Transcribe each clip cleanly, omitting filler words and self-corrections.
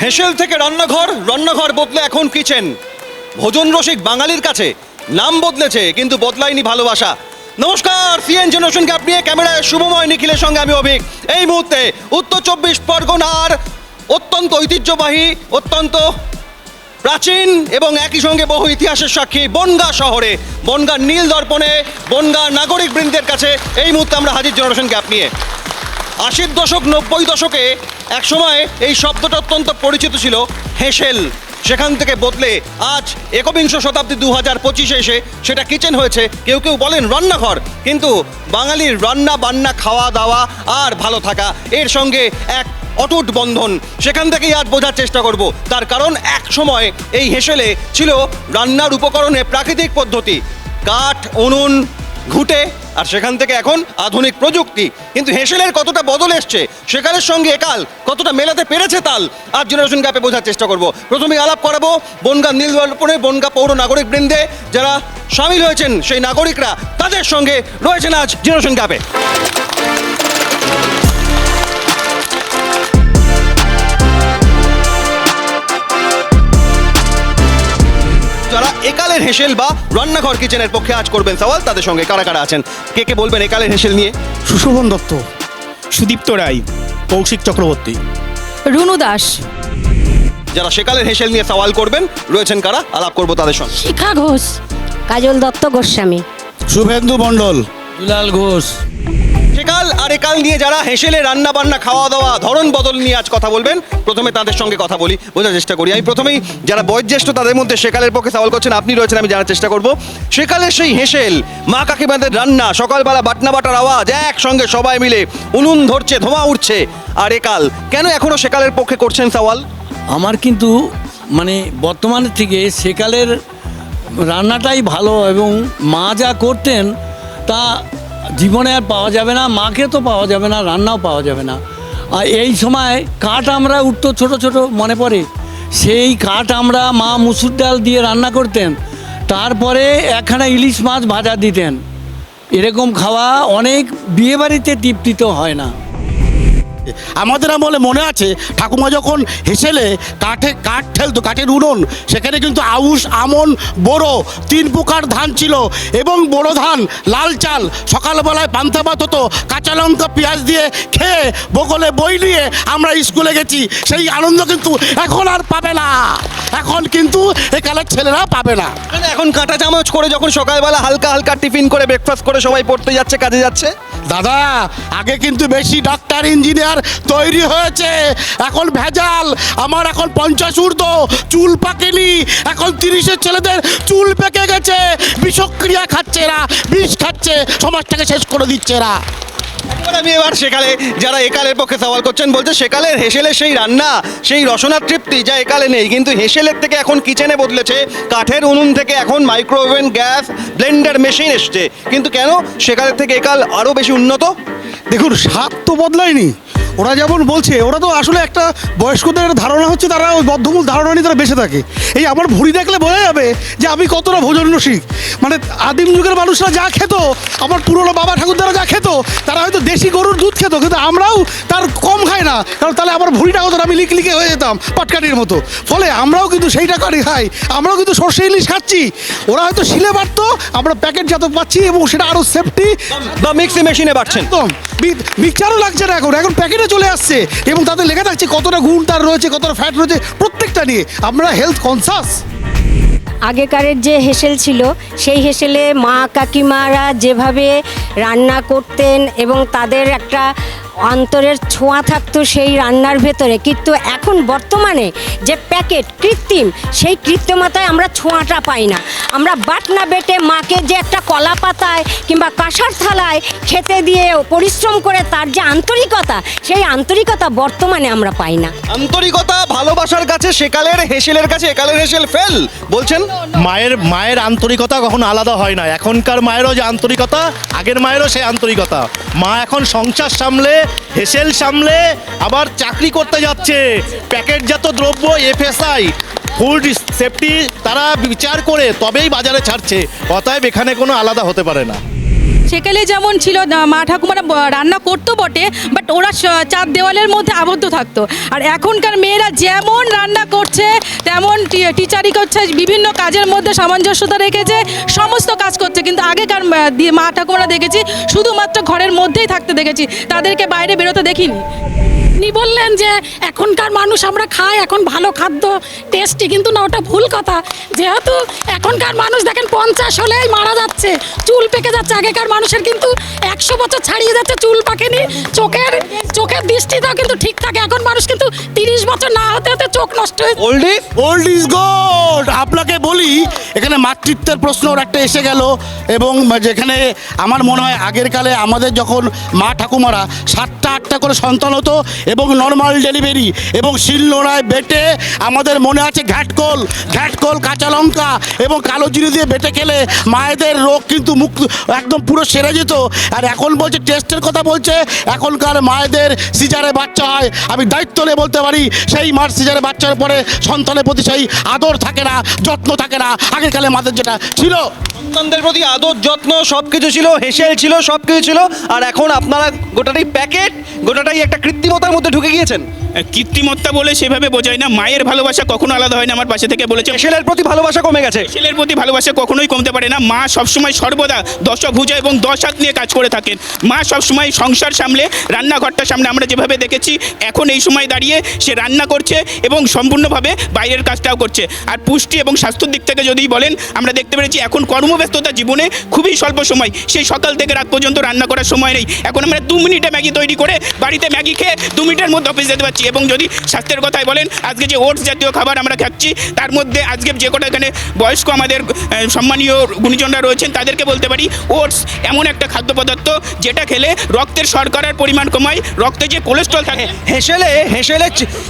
হেসেল থেকে রান্নাঘর, রান্নাঘর বদলে এখন কিচেন। ভোজন রসিক বাঙালির কাছে নাম বদলেছে, কিন্তু বদলায়নি ভালোবাসা। নমস্কার, সিএন জেনারেশনকে আপনি ক্যামেরায় শুভময় নিখিলের সঙ্গে আমি অভিক। এই মুহূর্তে উত্তর 24 পরগনার অত্যন্ত ঐতিহ্যবাহী, অত্যন্ত প্রাচীন এবং একই সঙ্গে বহু ইতিহাসের সাক্ষী বনগাঁ শহরে, বনগাঁ নীল দর্পণে, বনগাঁ নাগরিক বৃন্দের কাছে এই মুহূর্তে আমরা হাজির জেনারেশনকে আপনি। 80 দশক 90 দশকে একসময় এই শব্দটা অত্যন্ত পরিচিত ছিল, হেসেল। সেখান থেকে বদলে আজ একবিংশ শতাব্দী 2025-এ এসে সেটা কিচেন হয়েছে। কেউ কেউ বলেন রান্নাঘর, কিন্তু বাঙালির রান্না বান্না, খাওয়া দাওয়া আর ভালো থাকা এর সঙ্গে এক অটুট বন্ধন। সেখান থেকেই আজ বোঝার চেষ্টা করব। তার কারণ এক সময় এই হেসেলে ছিল রান্নার উপকরণে প্রাকৃতিক পদ্ধতি, কাঠ, উনুন, ঘুঁটে, আর সেখান থেকে এখন আধুনিক প্রযুক্তি। কিন্তু হেসেলের কতটা বদল এসছে, সেকালের সঙ্গে একাল কতটা মেলাতে পেরেছে তাল, আজ জেনারেশন গ্যাপে বোঝার চেষ্টা করব। প্রথমেই আলাপ করাবো বনগাঁ নীল দর্পণে বনগাঁ পৌর নাগরিক বৃন্দে যারা সামিল হয়েছেন, সেই নাগরিকরা, তাদের সঙ্গে রয়েছেন আজ জেনারেশন গ্যাপে। যারা একালের হেসেল বা রান্নাঘর কিচেনের পক্ষে আজ করবেন সওয়াল, তাদের সঙ্গে কারা কারা আছেন, কে কে বলবেন একালের হেসেল নিয়ে? সুশোভন দত্ত, সুদীপ্ত রায়, কৌশিক চক্রবর্তী, রুনু দাস। যারা সেকালের হেসেল নিয়ে সওয়াল করবেন রয়েছেন কারা, আলাপ করবো তাদের সঙ্গে। শিখা ঘোষ, কাজল দত্ত গোস্বামী, শুভেন্দু মণ্ডল, দুলাল ঘোষ। সেকাল আর একাল নিয়ে যারা হেসেলে রান্না বান্না, খাওয়া দাওয়া, ধরন বদল নিয়ে আজ কথা বলবেন, প্রথমে তাদের সঙ্গে কথা বলি, বোঝার চেষ্টা করি। আমি প্রথমেই যারা বয়োজ্যেষ্ঠ তাদের মধ্যে সেকালের পক্ষে সওয়াল করছেন আপনি রয়েছেন, আমি জানার চেষ্টা করব সেকালের সেই হেসেল, মা কাকিমাদের রান্না, সকালবেলা বাটনা বাটার আওয়াজ, একসঙ্গে সবাই মিলে উনুন ধরছে, ধোঁয়া উঠছে, আর একাল কেন এখনো সেকালের পক্ষে করছেন সওয়াল? আমার কিন্তু মানে বর্তমানের থেকে সেকালের রান্নাটাই ভালো, এবং মা যা করতেন তা জীবনে আর পাওয়া যাবে না, মাকে তো পাওয়া যাবে না, রান্নাও পাওয়া যাবে না। আর এই সময় কাঠ আমরা উঠতো ছোট ছোট, মনে পড়ে সেই কাঠ আমরা মা মুসুর ডাল দিয়ে রান্না করতেন, তারপরে একখানা ইলিশ মাছ ভাজা দিতেন। এরকম খাওয়া অনেক বিয়েবাড়িতে তৃপ্তিত হয় না। আমাদের আমলে মনে আছে ঠাকুমা যখন হেসেলে কাঠ ঠেলতো, কাঠের উনুন, সেখানে কিন্তু আউশ, আমন, বোরো 3 প্রকার ধান ছিল, এবং বড় ধান, লাল চাল, সকালবেলায় পান্তা ভাত হতো, কাঁচা লঙ্কা পেঁয়াজ দিয়ে খেয়ে বগলে বই নিয়ে আমরা স্কুলে গেছি। সেই আনন্দ কিন্তু এখন আর পাবে না, এখন কিন্তু একালের ছেলেরা পাবে না। এখন কাঁটা চামচ করে যখন সকালবেলা হালকা হালকা টিফিন করে ব্রেকফাস্ট করে সবাই পড়তে যাচ্ছে, কাজে যাচ্ছে। দাদা, আগে কিন্তু বেশি ডাক্তার ইঞ্জিনিয়ার তৈরি হয়েছে, এখন ভেজাল। আমার এখন 50 ঊর্ধ্ব, চুল পাকেনি, এখন 30-এর ছেলেদের চুল পেকে গেছে। বিষক্রিয়া খাচ্ছে এরা, বিষ খাচ্ছে, সমাজটাকে শেষ করে দিচ্ছে এরা। আমি এবার সেকালে যারা একালের পক্ষে সওয়াল করছেন বলছে সেকালের হেসেলের সেই রান্না, সেই রসনার তৃপ্তি যা একালে নেই, কিন্তু হেসেলের থেকে এখন কিচেনে বদলেছে, কাঠের উনুন থেকে এখন মাইক্রোওভেন, গ্যাস, ব্লেন্ডার মেশিন এসছে। কিন্তু কেন সেকালের থেকে একাল আরও বেশি উন্নত? দেখুন, স্বাদ তো বদলায়নি। ওরা যেমন বলছে, ওরা তো আসলে একটা বয়স্কদের ধারণা হচ্ছে, তারা ওই বদ্ধমূল ধারণা নিয়ে তারা বেঁচে থাকে। এই আমার ভুঁড়ি দেখলে বোঝা যাবে যে আমি কতটা ভোজন রসিক। মানে আদিম যুগের মানুষরা যা খেত, আমার পুরনো বাবা ঠাকুরদারা যা খেত, তারা হয়তো দেশি গরুর দুধ খেত, কিন্তু আমরাও তার কম খাই না, কারণ তাহলে আমার ভুঁড়িটা হতো, আমি লিকে হয়ে যেতাম পাটকাঠির মতো। ফলে আমরাও কিন্তু সেইটা কাঠি খাই, আমরাও কিন্তু সর্ষে ইলিশ খাচ্ছি। ওরা হয়তো শিলে বাটতো, আমরা প্যাকেটজাত পাচ্ছি, এবং সেটা আরও সেফটি বা মিক্সি মেশিনে বাড়ছেন। একদম মিক্সচারও লাগছে না, এখন প্যাকেটে চলে আসছে, এবং তাতে লেখা থাকছে কতটা গুণ তার রয়েছে, কতটা ফ্যাট রয়েছে, প্রত্যেকটা নিয়ে আমরা হেলথ কনসাস। আগেকারের যে হেসেল ছিল, সেই হেসেলে মা কাকিমারা যেভাবে রান্না করতেন এবং তাদের একটা অন্তরের ছোঁয়া থাকতো সেই রান্নার ভেতরে, কিন্তু এখন বর্তমানে যে প্যাকেট কৃত্রিম, সেই কৃত্রিমতায় আমরা ছোঁয়াটা পাই না। আমরা বাটনা বেটে মাকে যে একটা কলা পাতায় কিংবা কাঁসার থালায় খেতে দিয়ে পরিশ্রম করে তার যে আন্তরিকতা, সেই আন্তরিকতা বর্তমানে আমরা পাই না। আন্তরিকতা, ভালোবাসার কাছে সেকালের হেসেলের কাছে একালের হেসেল ফেল বলছেন। মায়ের আন্তরিকতা কখনো আলাদা হয় না। এখনকার মায়েরও যে আন্তরিকতা, আগের মায়েরও সেই আন্তরিকতা। মা এখন সংসার সামলে, হেসেল সামলে, আবার চাকরি করতে যাচ্ছে। প্যাকেটজাত দ্রব্য, এফএসআই, ফুড সেফটি তারা বিচার করে তবেই বাজারে ছাড়ছে। অতএব এখানে কোনো আলাদা হতে পারে না। সেকালে যেমন ছিল মা ঠাকুমারা রান্না করতো বটে, বাট ওরা চার দেওয়ালের মধ্যে আবদ্ধ থাকতো। আর এখনকার মেয়েরা যেমন রান্না করছে তেমন টিচারই করছে, বিভিন্ন কাজের মধ্যে সামঞ্জস্যতা রেখেছে, সমস্ত কাজ করছে। কিন্তু আগেকার মা ঠাকুমারা দেখেছি শুধুমাত্র ঘরের মধ্যেই থাকতে দেখেছি, তাদেরকে বাইরে বেরোতে দেখিনি। উনি বললেন যে এখনকার মানুষ আমরা খাই, এখন ভালো খাদ্য টেস্টি, কিন্তু না, ওটা ভুল কথা। যেহেতু এখনকার মানুষ দেখেন 50 হলেই মারা যাচ্ছে, চুল পেকে যাচ্ছে। আগেকার মানুষের কিন্তু 100 বছর ছাড়িয়ে যাচ্ছে, চুল পাকেনি, চোখের দৃষ্টিটাও কিন্তু ঠিক থাকে। এখন মানুষ কিন্তু 30 বছর না হতে হতে চোখ নষ্ট হয়ে old is old is gold. আপনাকে বলি, এখানে মাতৃত্বের প্রশ্ন একটা এসে গেল, এবং যেখানে আমার মনে হয় আগের কালে আমাদের যখন মা ঠাকুমারা 7টা 8টা করে সন্তান হতো এবং নর্মাল ডেলিভারি, এবং শিলনোড়ায় বেটে, আমাদের মনে আছে ঘ্যাটকোল কাঁচা লঙ্কা এবং কালো জিরে দিয়ে বেটে খেলে মায়েদের রোগ কিন্তু মুক্ত একদম পুরো সেরে যেত। আর এখন বলছে টেস্টের কথা বলছে, এখনকার মায়েদের সিজারে বাচ্চা হয়। আমি দায়িত্ব নিয়ে বলতে পারি, সেই মার সিজারে বাচ্চার পরে সন্তানের প্রতি সেই আদর থাকে না, যত্ন থাকে না আগের কালে মাদের যেটা ছিল। সন্তানদের প্রতি আদর যত্ন সবকিছু ছিল, হেসেল ছিল, সবকিছু ছিল। আর এখন আপনারা গোটাটাই প্যাকেট, গোটাটাই একটা কৃত্রিমতার মধ্যে ঢুকে গিয়েছেন। কৃত্রিমত্তা বলে সেভাবে বোঝায় না, মায়ের ভালোবাসা কখনো আলাদা হয় না। আমার পাশে থেকে বলেছে হেসেলের প্রতি ভালোবাসা কমে গেছে। ছেলের প্রতি ভালোবাসা কখনোই কমতে পারে না। মা সবসময় সর্বদা দশভুজা এবং 10 হাত নিয়ে কাজ করে থাকেন। মা সবসময় সংসার সামলে, রান্নাঘরটা সামলে। আমরা যেভাবে দেখেছি এখন এই সময় দাঁড়িয়ে সে রান্না করছে এবং সম্পূর্ণভাবে বাইরের কাজটাও করছে। আর পুষ্টি এবং স্বাস্থ্যের দিক থেকে যদি বলেন, আমরা দেখতে পেরেছি এখন কর্মব্যস্ততা জীবনে খুবই স্বল্প সময়, সেই সকাল থেকে রাত পর্যন্ত রান্না করার সময় নেই। এখন আমরা 2 মিনিটে ম্যাগি তৈরি করে বাড়িতে ম্যাগি খেয়ে 2 মিনিটের মধ্যে অফিস যেতে পারছি। এবং যদি স্বাস্থ্যের কথাই বলেন, আজকে যে ওটস জাতীয় খাবার আমরা খাচ্ছি, তার মধ্যে আজকে যে কটা এখানে বয়স্ক আমাদের সম্মানীয় গুণীজনরা রয়েছেন তাদেরকে বলতে পারি, ওটস এমন একটা খাদ্য পদার্থ যেটা খেলে রক্তের শর্করার পরিমাণ কমায়, রক্তে যে কোলেস্ট্রল থাকে।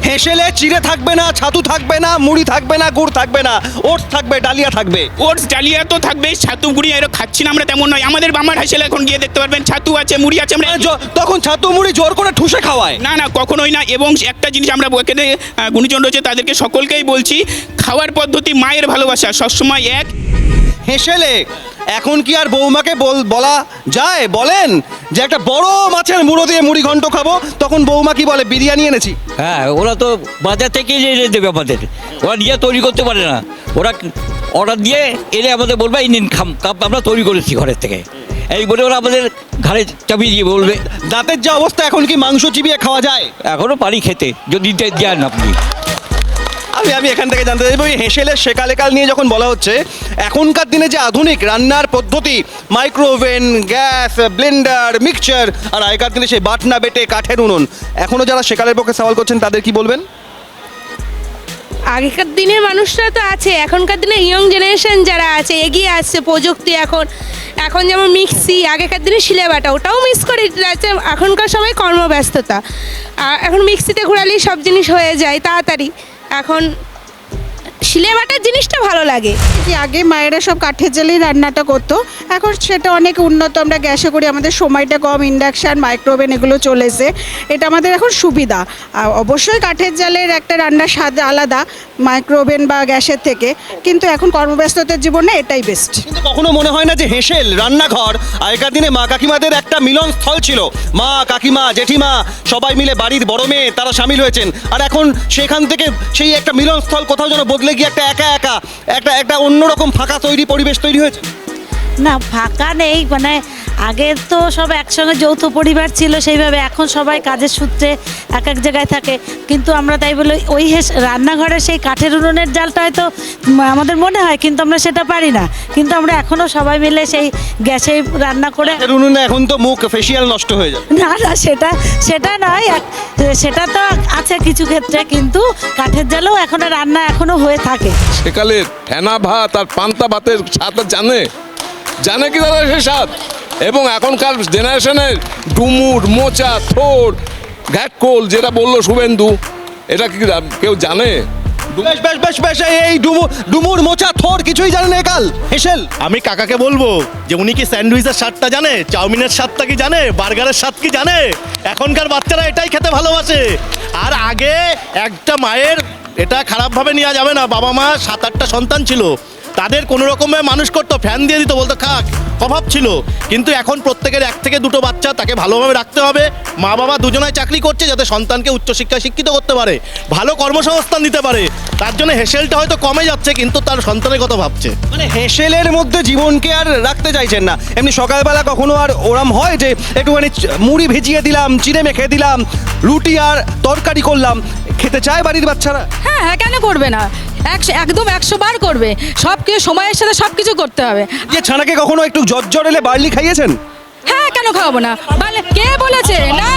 হেসেলে চিড়ে থাকবে না, ছাতু থাকবে না, মুড়ি থাকবে না, গুড় থাকবে না, ওটস থাকবে, ডালিয়া থাকবে। ওটস ডালিয়া তো থাকবে, ছাতু মুড়ি এরকম খাচ্ছি না আমরা তেমন নয়। আমাদের বামার হেসেলে এখন গিয়ে দেখতে পারবেন ছাতু আছে, মুড়ি আছে। আমরা তখন ছাতু মুড়ি জোর করে ঠুসে খাওয়ায় না, কখনোই না। এবং একটা জিনিস আমরা এখানে গুণীজন রয়েছে তাদেরকে সকলকেই বলছি, খাওয়ার পদ্ধতি মায়ের ভালোবাসা সবসময় এক। হেসেলে এখন কি আর বৌমাকে বলা যায়? বলেন যে একটা বড় মাছের মুড়ো দিয়ে মুড়ি ঘন্ট খাবো, তখন বৌমা কি বলে? বিরিয়ানি এনেছি। হ্যাঁ, ওরা তো বাজার থেকেই এনে দেবে আমাদের, ওরা নিজে তৈরি করতে পারে না। ওরা অর্ডার দিয়ে এনে আমাদের বলবে এই নিন কাপ আমরা তৈরি করেছি ঘরের থেকে, এই বলে ওরা আমাদের ঘাড়ে চাপিয়ে দিয়ে বলবে। দাঁতের যা অবস্থা, এখন কি মাংস চিবিয়ে খাওয়া যায়? এখনও পারি খেতে, যদি দেন আপনি। আমি এখান থেকে জানতে চাইবো, হেসেলের সেকালেকাল নিয়ে যখন বলা হচ্ছে, এখনকার দিনে যে আধুনিক রান্নার পদ্ধতি, মাইক্রোওভেন, গ্যাস, ব্লেন্ডার, মিক্সচার, আর আগেকার দিনে সেই বাটনা বেটে কাঠের উনুন, এখনও যারা সেকালের পক্ষে সওয়াল করছেন তাদের কি বলবেন? আগেকার দিনের মানুষরা তো আছে, এখনকার দিনে ইয়ং জেনারেশন যারা আছে এগিয়ে আসছে প্রযুক্তি। এখন যেমন মিক্সি, আগেকার দিনে শিলে বাটা, ওটাও মিস করে যাচ্ছে। এখনকার সবাই কর্মব্যস্ততা, এখন মিক্সিতে ঘোরালেই সব জিনিস হয়ে যায় তাড়াতাড়ি। এখন শিলে বাটার জিনিসটা ভালো লাগে। যে আগে মায়েরা সব কাঠের জালেই রান্নাটা করতো, এখন সেটা অনেক উন্নত, আমরা গ্যাসে করি, আমাদের সময়টা কম, ইন্ডাকশান, মাইক্রোওভেন এগুলো চলেছে, এটা আমাদের এখন সুবিধা। আর অবশ্যই কাঠের জালের একটা রান্নার স্বাদ আলাদা মাইক্রোওভেন বা গ্যাসের থেকে, কিন্তু এখন কর্মব্যস্ততার জীবনে এটাই বেস্ট। কিন্তু কখনো মনে হয় না যে হেসেল রান্নাঘর আগেকার দিনে মা কাকিমাদের একটা মিলন স্থল ছিল? মা, কাকিমা, জেঠিমা সবাই মিলে বাড়ির বড় মেয়ে তারা সামিল হয়েছেন, আর এখন সেখান থেকে সেই একটা মিলন স্থল কোথাও যেন বদলে গিয়ে একটা অন্যরকম ফাঁকা পরিবেশ তৈরি হয়েছে। না, ফাঁকা নেই, মানে আগে তো সব একসঙ্গে যৌথ পরিবার ছিল সেইভাবে, এখন সবাই কাজের সূত্রে এক এক জায়গায় থাকে। কিন্তু আমরা তাই বলে ওই রান্নাঘরে সেই কাঠের উনুনের জালটা হয়তো আমাদের মনে হয়, কিন্তু আমরা সেটা পারি না। কিন্তু আমরা এখনও সবাই মিলে সেই গ্যাসে রান্না করে। উনুনে এখন তো মুখ ফেসিয়াল নষ্ট হয়ে যায়। না, সেটা নয়, সেটা তো আছে কিছু ক্ষেত্রে, কিন্তু কাঠের জালেও এখনো রান্না এখনো হয়ে থাকে। সেকালের ফেনা ভাত আর পান্তা ভাতের স্বাদ জানে কি তারা সে স্বাদ? এবং এখনকার জেনারেশনের ডুমুর, মোচা, থোড়, ঘ্যাটকোল যেটা বললো শুভেন্দু, এটা কি কেউ জানে? বেশ, এই ডুমুর, মোচা, থোড় কিছুই জানে না কাল হেসেল। আমি কাকাকে বলবো যে উনি কি স্যান্ডউইচের স্বাদটা জানে, চাউমিনের স্বাদটা কি জানে, বার্গারের স্বাদ কি জানে? এখনকার বাচ্চারা এটাই খেতে ভালোবাসে। আর আগে একটা মায়ের, এটা খারাপভাবে নেওয়া যাবে না, বাবা মা 7-8টা সন্তান ছিল, তাদের কোনো রকমে মানুষ করতো, ফ্যান দিয়ে দিত, বলতো খাক, অভাব ছিল। কিন্তু এখন প্রত্যেকের 1 থেকে 2টো বাচ্চা, তাকে ভালোভাবে রাখতে হবে। মা বাবা দুজনাই চাকরি করছে যাতে সন্তানকে উচ্চশিক্ষায় শিক্ষিত করতে পারে, ভালো কর্মসংস্থান দিতে পারে। তার জন্য হেসেলটা হয়তো কমে যাচ্ছে, কিন্তু তার সন্তানের কথা ভাবছে। মানে হেসেলের মধ্যে জীবনকে আর রাখতে চাইছেন না। এমনি সকালবেলা কখনো আর ওরম হয় যে একটুখানি মুড়ি ভিজিয়ে দিলাম, চিড়ে মেখে দিলাম, রুটি আর তরকারি করলাম, খেতে চায় বাড়ির বাচ্চারা? হ্যাঁ হ্যাঁ, কেন করবে না? একদম 100 বার করবে। সব কিছু সময়ের সাথে সব কিছু করতে হবে। যে ছানাকে কখনো একটু জ্বর এলে বার্লি খাইয়েছেন? হ্যাঁ, কেন খাওয়াবো না? কে বলেছে না?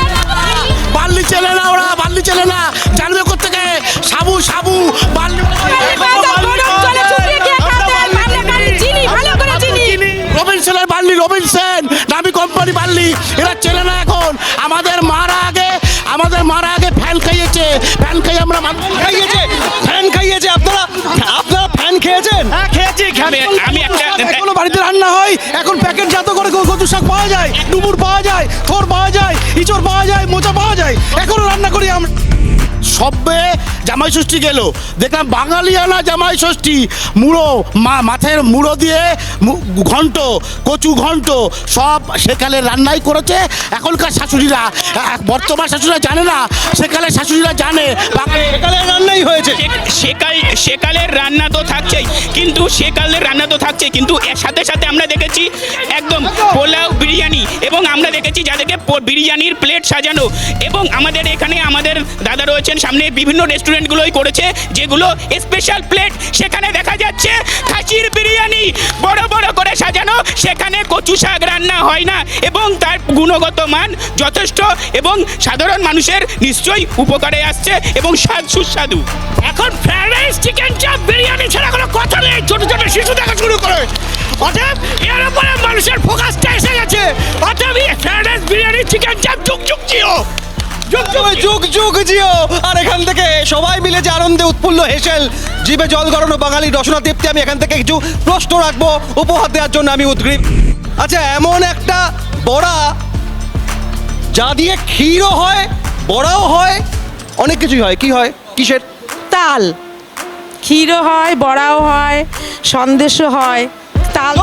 বার্লি চেলে না, ওরা বার্লি চেলে না, জানবে কোত্থেকে? সাবু সাবু বার্লি রবিনসনের বার্লি, রবিনসন দামি কোম্পানি বার্লি, এরা চেলে না এখন। আমাদের মারা আগে ফ্যান খাইয়েছে, ফ্যান খাইয়ে আমরা ফ্যান খাইয়েছে। আপনারা ফ্যান খেয়েছেন? হ্যাঁ খেয়েছি। আমি একটা এখনো বাড়িতে রান্না হয়, এখন প্যাকেট জাত করে কচু শাক পাওয়া যায়, ডুমুর পাওয়া যায়, থোর পাওয়া যায়, ইঁচড় পাওয়া যায়, মোচা পাওয়া যায়, এখনো রান্না করি আমরা। সবে জামাই ষষ্ঠী গেল, দেখলাম বাঙালিয়ানা জামাই ষষ্ঠী, মাথায় মুড়ো দিয়ে ঘন্ট, কচু ঘন্ট সব সেকালে রান্নাই করেছে। এখনকার শাশুড়িরা, বর্তমান শাশুড়িরা জানে না, সেকালের শাশুড়িরা জানে সেকালের রান্নাই হয়েছে। সেকালের রান্না তো থাকছেই, কিন্তু সেকালের রান্না তো থাকছেই, কিন্তু এর সাথে সাথে আমরা দেখেছি একদম পোলাও, বিরিয়ানি, এবং আমরা দেখেছি যাদেরকে বিরিয়ানির প্লেট সাজানো। এবং আমাদের এখানে আমাদের দাদা রয়েছেন সামনে, বিভিন্ন রেস্টুরেন্টগুলোই করেছে যেগুলো স্পেশাল প্লেট, সেখানে দেখা যাচ্ছে খাসির বিরিয়ানি বড় বড় করে সাজানো, সেখানে কচু শাক রান্না হয় না, এবং তার গুণগত মান যথেষ্ট, এবং সাধারণ মানুষের নিশ্চয়ই উপকারে আসছে এবং স্বাদ সুস্বাদু। এখন ফ্রাইড রাইস, চিকেন চাপ, বিরিয়ানি ছাড়া কোনো কথা নেই, ছোট ছোট শিশু দেখা শুরু করে। অতএব এর উপরে মানুষের ফোকাসটা এসে গেছে। অতএব ফ্রাইড রাইস, বিরিয়ানি, চিকেন চাপ যুগ যুগ জিও, যুগ জিও। আর এখান থেকে সবাই মিলে যে আনন্দে উৎফুল্ল হেসেল, জিভে জল গড়ানো বাঙালি রসনা তৃপ্তি, আমি এখান থেকে কিছু প্রশ্ন রাখবো উপহার দেওয়ার জন্য আমি উদ্গ্রীব। আচ্ছা, এমন একটা বড়া যা দিয়ে ক্ষীরও হয়, বড়াও হয়, অনেক কিছুই হয়, কি হয়, কিসের? তাল, ক্ষীরও হয়, বড়াও হয়, সন্দেশও হয়। তাল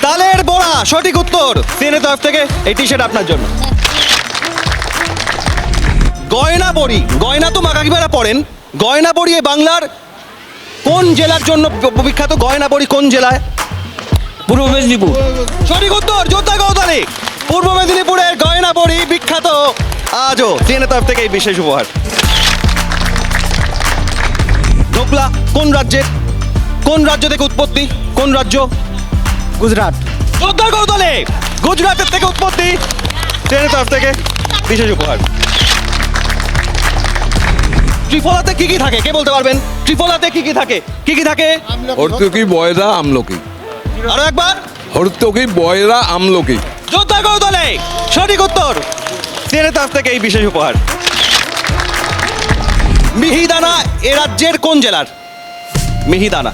তালের বড়া সঠিক উত্তর। সিএনএ তরফ থেকে এই টি শার্ট আপনার জন্য। গয়না বড়ি, গয়না তো মা কাকিমারা পড়েন, গয়না বড়ি এ বাংলার কোন জেলার জন্য বিখ্যাত? গয়না বড়ি কোন জেলায়? পূর্ব মেদিনীপুর। সঠিক উত্তর, যোদ্ধা গৌতালি। পূর্ব মেদিনীপুরের গয়না বড়ি বিখ্যাত। আজও সিএনএ তরফ থেকে এই বিশেষ উপহার। ঢোকলা কোন রাজ্যের? কোন রাজ্য থেকে উৎপত্তি? কোন রাজ্য? গুজরাট। যোদ্ধা গৌতালি, গুজরাটের থেকে উৎপত্তি। সিএনএ তরফ থেকে বিশেষ উপহার। ত্রিফলাতে কি কি থাকে, কে বলতে পারবেন? ত্রিফলাতে কি কি থাকে? কি কি থাকে? হর্তুকি, বয়রা, আমলকি। আরো একবার। হর্তুকি, বয়রা, আমলকি। যোদ্ধা গৌতালি, সঠিক উত্তর। সিএনএ তরফ থেকে এই বিশেষ উপহার। মিহিদানা এ রাজ্যের কোন জেলার? মিহিদানা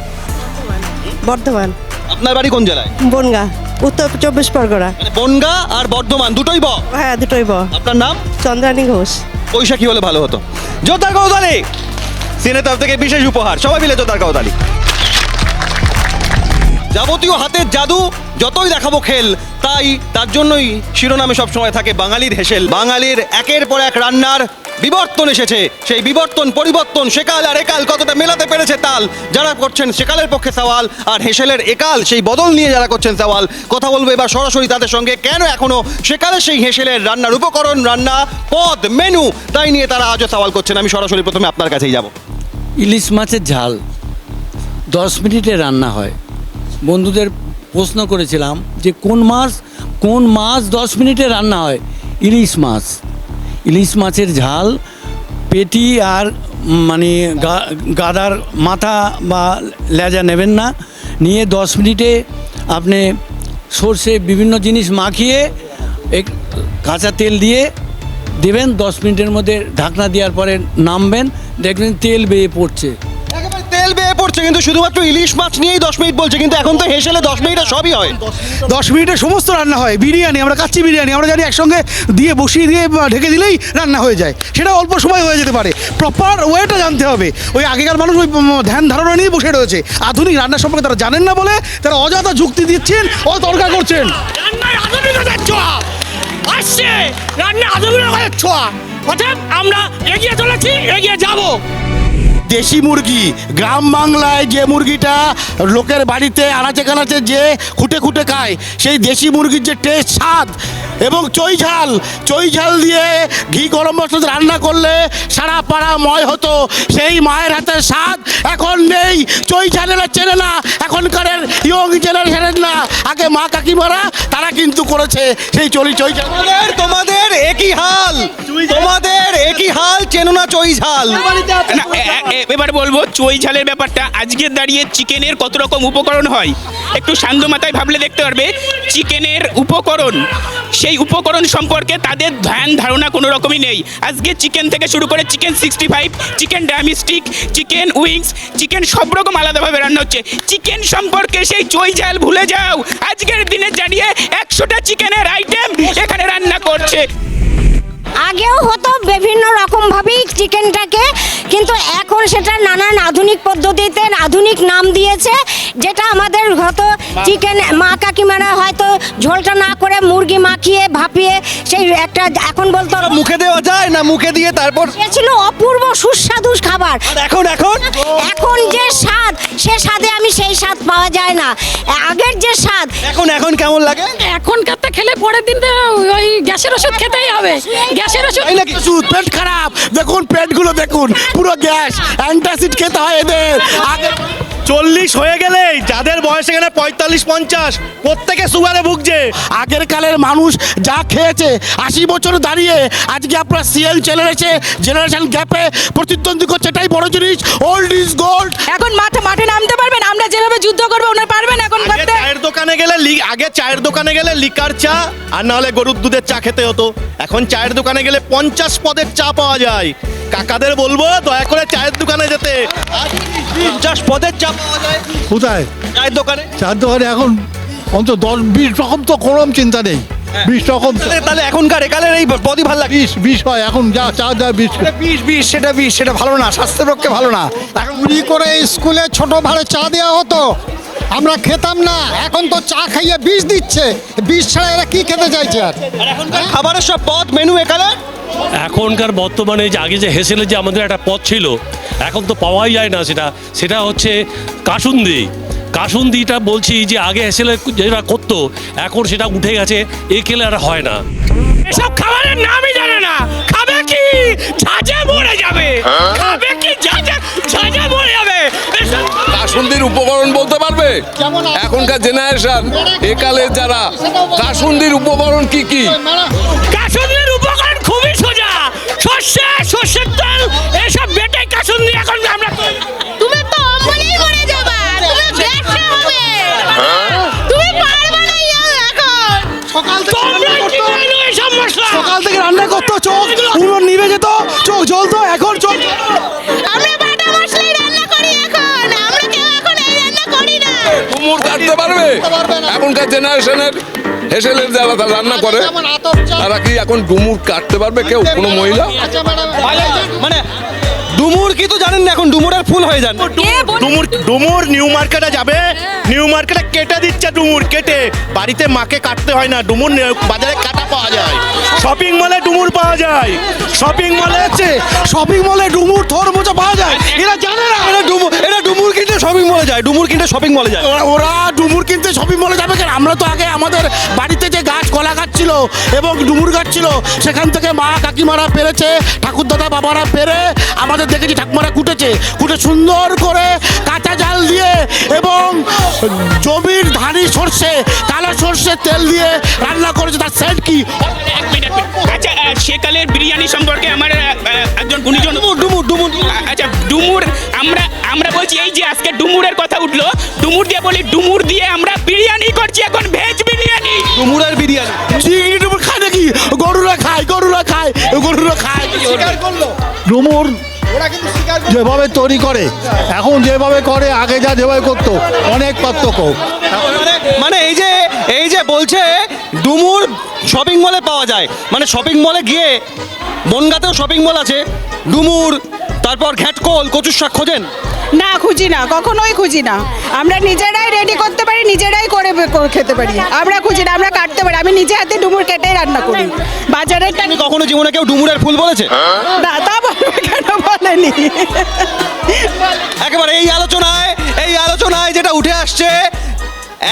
বর্ধমান। আপনার বাড়ি কোন জেলায়? বনগা, উত্তর 24 পরগনা। বনগা আর বর্ধমান দুটোই হ্যাঁ, দুটোই আপনার নাম? চন্দ্রানী ঘোষ। বৈশাখী হলে ভালো হতো। যোদ্ধার গৌতালি, সিনে তরফ থেকে বিশেষ উপহার। সবাই মিলে যোদ্ধার গৌতালি। যাবতীয় হাতের জাদু, যতই দেখাবো খেল, তাই তার জন্যই শিরোনামে সবসময় থাকে বাঙালির হেসেল। বাঙালির একের পর এক রান্নার বিবর্তন এসেছে, সেই বিবর্তন পরিবর্তন সেকাল আর একাল কতটা মেলাতে পেরেছে তাল। যারা করছেন সেকালের পক্ষে সওয়াল, আর হেসেলের একাল সেই বদল নিয়ে যারা করছেন সওয়াল। কথা বলবো এবার সরাসরি তাদের সঙ্গে, কেন এখনো সেকালের সেই হেসেলের রান্নার উপকরণ, রান্না পদ, মেনু, তাই নিয়ে তারা আজও সওয়াল করছেন। আমি সরাসরি প্রথমে আপনার কাছেই যাব। ইলিশ মাছের ঝাল 10 মিনিটে রান্না হয়। বন্ধুদের প্রশ্ন করেছিলাম যে কোন মাছ 10 মিনিটে রান্না হয়? ইলিশ মাছ। ইলিশ মাছের ঝাল পেটি আর মানে গাদার মাথা বা লেজা নেবেন না, নিয়ে 10 মিনিটে আপনি সর্ষে বিভিন্ন জিনিস মাখিয়ে কাঁচা তেল দিয়ে দেবেন। 10 মিনিটের মধ্যে ঢাকনা দেওয়ার পরে নামবেন, দেখবেন তেল বেয়ে পড়ছে। একেবারে তেল বেয়ে পড়ছে। করছে কিন্তু শুধুমাত্র ইলিশ মাছ নিয়েই 10 মিনিট বলছে, কিন্তু এখন তো হেসেলে 10 মিনিটে সবই হয়। 10 মিনিটে সমস্ত রান্না হয়। বিরিয়ানি, আমরা কাচ্চি বিরিয়ানি আমরা জানি একসঙ্গে দিয়ে বসিয়ে দিয়ে ঢেকে দিলেই রান্না হয়ে যায়, সেটা অল্প সময় হয়ে যেতে পারে। প্রপার ওয়েটা জানতে হবে। ওই আগেকার মানুষ ওই ধ্যান ধারণা নিয়ে বসে রয়েছে, আধুনিক রান্না সম্পর্কে তারা জানেন না বলে তারা অযথা যুক্তি দিচ্ছেন ও তর্কা করছেন। রান্নায় আধুনিকতার ছোঁয়া আসছে, রান্না আধুনিকতার ছোঁয়া, অর্থাৎ আমরা এগিয়ে চলেছি, এগিয়ে যাব। দেশি মুরগি, গ্রাম বাংলায় যে মুরগিটা লোকের বাড়িতে আনাচে কানাচে যে খুঁটে খুঁটে খায়, সেই দেশি মুরগির যে টেস্ট, স্বাদ এবং চই ঝাল দিয়ে ঘি গরম মশলা রান্না করলে সারা পাড়া ময় হতো, সেই মায়ের হাতের স্বাদ এখন নেই। চই ঝালেরা চেনে না এখনকার ইয়ং জেনারেশনের, না আগে মা কাকিমারা তারা কিন্তু করেছে সেই চই ঝাল। তোমাদের একই হাল, তোমাদের একই হাল, চেনো না চই ঝাল। না, এবার বলবো চই ঝালের ব্যাপারটা। আজকে দাঁড়িয়ে চিকেনের কত রকম উপকরণ হয়, একটু শান্ত মাথায় ভাবলে দেখতে পারবে চিকেনের উপকরণ, সেই উপকরণ সম্পর্কে তাদের ধ্যান ধারণা কোনো রকমই নেই। আজকে চিকেন থেকে শুরু করে chicken 65, chicken drumstick, chicken wings, chicken সব রকম আলাদাভাবে রান্না হচ্ছে। চিকেন সম্পর্কে সেই চই ঝাল ভুলে যাও। আজকের দিনে দাঁড়িয়ে 100টা চিকেনের আইটেম এখানে রান্না করছে। আগেও হতো বিভিন্ন রকমভাবেই চিকেনটাকে, কিন্তু এখন সেটা নানান আধুনিক পদ্ধতিতে আধুনিক নাম দিয়েছে, যেটা আমাদের হয়তো চিকেন মা কাকিমারা হয়তো ঝোলটা না করে মুরগি মাখিয়ে ভাপিয়ে সেই একটা এখন বলতো মুখে দেওয়া যায় না, মুখে দিয়ে তারপর সে ছিল অপূর্ব সুস্বাদু খাবার। এখন এখন এখন যে স্বাদ, সে স্বাদে আমি সেই স্বাদ পাওয়া যায় না, আগের যে স্বাদ। এখন কেমন লাগে? এখনকারটা খেলে পরের দিন তো ওই গ্যাসের ওষুধ খেতেই হবে। গ্যাসের ওষুধ পেট খারাপ, দেখুন পেটগুলো দেখুন, পুরো গ্যাস, অ্যান্টাসিড খেতে হয় এদের। আগে 40 হয়ে গেলেই যাদের বয়স এখানে 45-50 প্রত্যেকে সুগারে ভুগছে। আগের কালের মানুষ যা খেয়েছে 80 বছর দাঁড়িয়ে আজকে আপনার সিএল জেনারেশন গ্যাপে প্রতিদ্বন্দ্বী করছে, এটাই বড় জিনিস। Old is gold. এখন মাঠে নামতে পারবেন? আমরা যেভাবে যুদ্ধ করবো ওনারা পারবেন এখন করতে? আগে চায়ের দোকানে গেলে লিকার চা আর না হলে গরুর দুধের চা খেতে হতো, এখন চায়ের দোকানে গেলে 50 পদের চা পাওয়া যায়। কাকাদের বলবো দয়া করে চায়ের দোকানে যেতে। 50 পদের চা পাওয়া যায় কোথায়? চায়ের দোকানে। চায়ের দোকানে এখন অন্তত 10-20 রকম তো কোনো চিন্তা নেই, 20 রকম। তাহলে এখনকার একালের এই পদই ভালো লাগে। 20 হয় এখন, যা চা দেয় 20 সেটা ভালো না, স্বাস্থ্যের পক্ষে ভালো না। চুরি করে স্কুলে ছোট ভাড়ে চা দেওয়া হতো, আমরা খেতাম না। এখন তো চা খাইয়ে বিষ দিচ্ছে, বিষ ছাড়া এরা কি খেতে চাইছে আর? এখনকার খাবারের সব পদ মেনু একালের। এখনকার বর্তমানে যে আগে যে হেসেলের যে আমাদের একটা পথ ছিল, এখন তো পাওয়াই যায় না। সেটা হচ্ছে কাসুন্দিটা বলছি যে আগে হেসেলে যেটা করতো, এখন সেটা উঠে গেছে, এ খেলে আর হয় না। এসব খাবারের নামই জানে না, খাবে কি ঝাঁঝে মরে যাবে, খাবে কি ঝাঁঝে মরে যাবে। কাসুন্দির উপকরণ বলতে পারবে এখনকার জেনারেশন, একালের যারা, কাসুন্দির উপকরণ কি কি? কাসুন্দির উপকরণ খুবই সোজা, সর্ষের তেল, এসব বেটে কাসুন্দি এখন আমরা। তুমি তো অমনই মরে যাবা, তুমি ব্যবসা হবে, তুমি পারবে না এখন। সকাল থেকে এই সব মশলা সকাল থেকে রান্না করতো, চোখ পুরো নিভে যেত, চোখ জ্বলতো, এখন চোখ। আমরা বাটা মশলাই রান্না করি এখন, আমরা কেউ এখন এই রান্না করি না। ডুমুর কাটতে পারবে এখনকার জেনারেশনের হেসেলের যারা তারা রান্না করে, তারা কি এখন ডুমুর কাটতে পারবে কেউ, কোনো মহিলা? মানে ডুমুর কি তো জানেন না, এখন ডুমুরের ফুল হয়ে যান। ডুমুর নিউ মার্কেটে যাবে, নিউ মার্কেটে কেটে দিচ্ছে ডুমুর, কেটে বাড়িতে মাকে কাটতে হয় না, ডুমুর বাজারে কাটা পাওয়া যায়। শপিং মলে ডুমুর পাওয়া যায়, শপিং মলে ডুমুর থর মোচা পাওয়া যায়। এরা জানে না, এরা ডুমুর কিনতে শপিং মলে যায়, ডুমুর কিনতে শপিং মলে যায়। ওরা ডুমুর কিনতে শপিং মলে যাবে কেন? আমরা তো আগে আমাদের বাড়িতে যে গাছ, কলা গাছ ছিল এবং ডুমুর গাছ ছিল, সেখান থেকে মা কাকিমারা পেরেছে, ঠাকুর দাদা বাবারা পেরে আমাদের দেখেছি, ঠাকুমারা কুটে সুন্দর করে কাঁচা জাল দিয়ে এবং জমির ধানি সর্ষে, কালো সর্ষের তেল দিয়ে রান্না করেছে। তার সেট কি? এক মিনিট। আচ্ছা, সেকালের বিরিয়ানি সম্পর্কে আমার একজন গুণীজন ডুমুর আচ্ছা ডুমুর আমরা বলছি, এই যে আজকে ডুমুরের কথা উঠলো, ডুমুর দিয়ে বলি, ডুমুর দিয়ে আমরা বিরিয়ানি করছি এখন, ভেজ বিরিয়ানি। ডুমুরের বিরিয়ানি চিংড়ি ডুমুর খায় নাকি? গরুরা খায়। ডুমুর যেভাবে তৈরি করে এখন যেভাবে করে আগে যেভাবে করতো অনেক পার্থক্য। মানে এই যে বলছে ডুমুর শপিং মলে পাওয়া যায়, মানে শপিং মলে গিয়ে বনগাঁতেও শপিং মল আছে, ডুমুর তারপর ঘ্যাটকোল কচুর শাক খোঁজেন? না, খুঁজি না, কখনোই খুঁজি না। আমরা নিজেরাই রেডি করতে পারি, নিজেরাই করে খেতে পারি। আমরা খুঁজি না, আমরা কাটতে পারি। আমি নিজে হাতে ডুমুর কেটেই রান্না করি। বাজারের আপনি কখনো জীবনে কেউ ডুমুরের ফুল বলেছে? না, তা বলবে কেন, বলেনি। একেবারে এই আলোচনায় যেটা উঠে আসছে,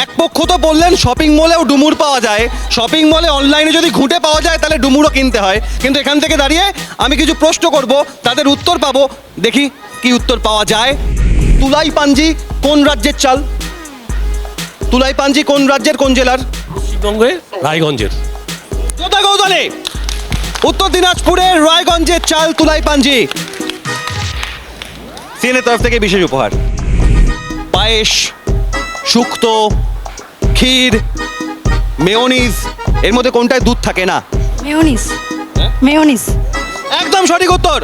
এক পক্ষ তো বললেন শপিং মলেও ডুমুর পাওয়া যায়, শপিং মলে অনলাইনে যদি ঘুঁটে পাওয়া যায় তাহলে ডুমুরও কিনতে হয়। কিন্তু এখান থেকে দাঁড়িয়ে আমি কিছু প্রশ্ন করব, তাদের উত্তর পাবো, দেখি কি উত্তর পাওয়া যায়। তুলাই পাঞ্জি কোন রাজ্যের চাল? তুলাই পাঞ্জি কোন রাজ্যের, কোন জেলার? পশ্চিমবঙ্গে রায়গঞ্জের। যোদ্ধা গৌদানে উত্তর দিনাজপুরের রায়গঞ্জের চাল তুলাই পাঞ্জি। সিএনএর তরফ থেকে বিশেষ উপহার, পায়েস, শুক্তো, ক্ষীর, মেয়োনিজ, এর মধ্যে কোনটায় দুধ থাকে না? মেয়োনিজ। একদম সঠিক উত্তর,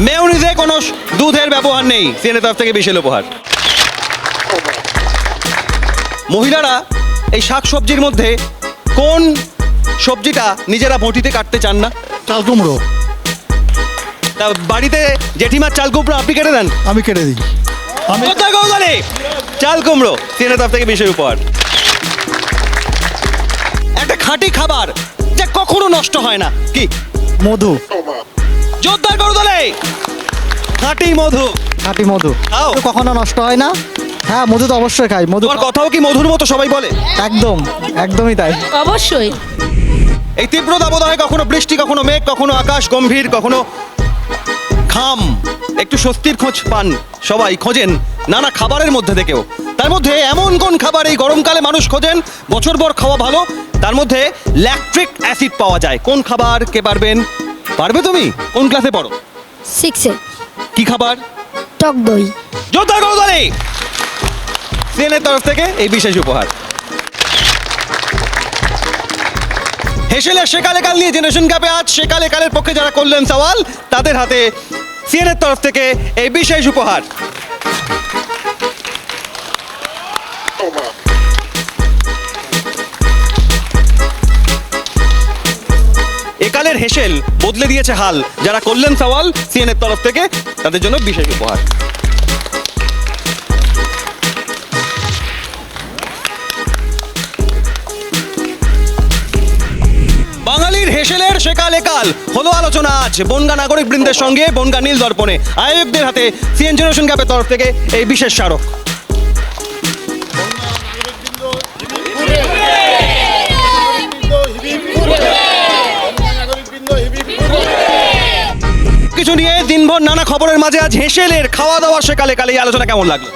মেয়োনিজে কোনো দুধের ব্যবহার নেই। সিএনএর তরফ থেকে বিশেষ উপহার। মহিলারা এই শাক সবজির মধ্যে কোন সবজিটা নিজেরা বটিতে কাটতে চান না? চাল কুমড়ো। তা বাড়িতে জেঠিমার চাল কুমড়ো আপনি কেটে দেন? আমি কেটে দিই। যোদ্ধা গৌদানে চাল কুমড়ো, সিএনএর তরফ থেকে বিশেষ উপহার। একটা খাঁটি খাবার যা কখনো নষ্ট হয় না, কি? মধু। যোদ্ধা গৌদানে খাঁটি মধু। খাঁটি মধু খাও। কখনো নষ্ট হয় না। হ্যাঁ, মধু তো অবশ্যই খাই। মধু তোমার কথাও কি মধুর মতো সবাই বলে? একদমই তাই। অবশ্যই। এই তীব্র দাবদাহে কখনো বৃষ্টি, কখনো মেঘ, কখনো আকাশ গম্ভীর, কখনো ঘাম, একটু স্বস্তির খোঁজ পান সবাই, খোঁজেন নানা খাবারের মধ্যে থেকেও। তার মধ্যে এমন কোন খাবার এই গরমকালে মানুষ খোঁজেন, বছরভর খাওয়া ভালো, তার মধ্যে ল্যাকট্রিক অ্যাসিড পাওয়া যায়? কোন খাবার, কে পারবেন? পারবে তুমি? কোন ক্লাসে পড়ো? 6-এ। কি খাবার? টক দই। যোদ্ধা গৌদানে সিএনএর তরফ থেকে এই বিশেষ উপহার। হেসেলের সেকালে কাল নিয়ে জেনারেশন গ্যাপে আজ সেকালে কালের পক্ষে যারা করলেন সওয়াল, তাদের হাতে সিএনএর তরফ থেকে এই বিশেষ উপহার। একালের হেসেল বদলে দিয়েছে হাল, যারা করলেন সওয়াল, সিএনএর তরফ থেকে তাদের জন্য বিশেষ উপহার। বাঙালির হেসেলের সেকালে কাল হলো আলোচনা আজ বনগা নাগরিক বৃন্দের সঙ্গে বনগা নীল দর্পণে। আয়োজকদের হাতে সিএন জেনারেশন গ্যাপের তরফ থেকে এই বিশেষ স্মারক। কিছু নিয়ে দিনভর নানা খবরের মাঝে আজ হেসেলের খাওয়া দাওয়া সেকালে কালে এই আলোচনা কেমন লাগলো?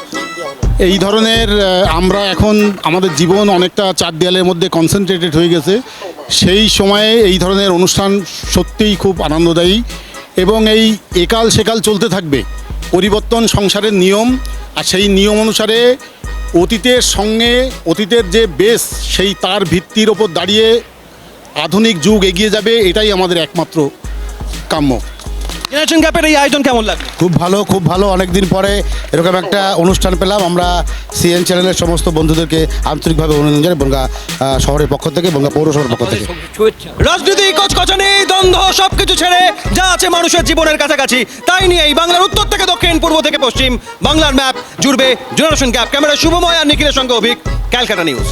এই ধরনের আমরা এখন আমাদের জীবন অনেকটা চার দেয়ালের মধ্যে কনসেন্ট্রেটেড হয়ে গেছে। সেই সময়ে এই ধরনের অনুষ্ঠান সত্যিই খুব আনন্দদায়ী এবং এই একাল সেকাল চলতে থাকবে। পরিবর্তন সংসারের নিয়ম, আর সেই নিয়ম অনুসারে অতীতের সঙ্গে অতীতের যে বেস সেই তার ভিত্তির ওপর দাঁড়িয়ে আধুনিক যুগ এগিয়ে যাবে, এটাই আমাদের একমাত্র কাম্য। জেনারেশন গ্যাপের এই আয়োজন কেমন লাগলো? খুব ভালো। অনেকদিন পরে এরকম একটা অনুষ্ঠান পেলাম। আমরা সিএন চ্যানেলের সমস্ত বন্ধুদেরকে আন্তরিকভাবে অভিনন্দন জানাই বনগাঁ শহরের পক্ষ থেকে, বনগাঁ পৌরসভার পক্ষ থেকে। রাজনীতি, কচকচানি, দ্বন্দ্ব সবকিছু ছেড়ে যা আছে মানুষের জীবনের কাছাকাছি তাই নিয়ে এই বাংলার উত্তর থেকে দক্ষিণ, পূর্ব থেকে পশ্চিম বাংলার ম্যাপ জুড়বে জেনারেশন গ্যাপ। ক্যামেরা শুভময় আর নিখিলের সঙ্গে অভিক, ক্যালকাটা নিউজ।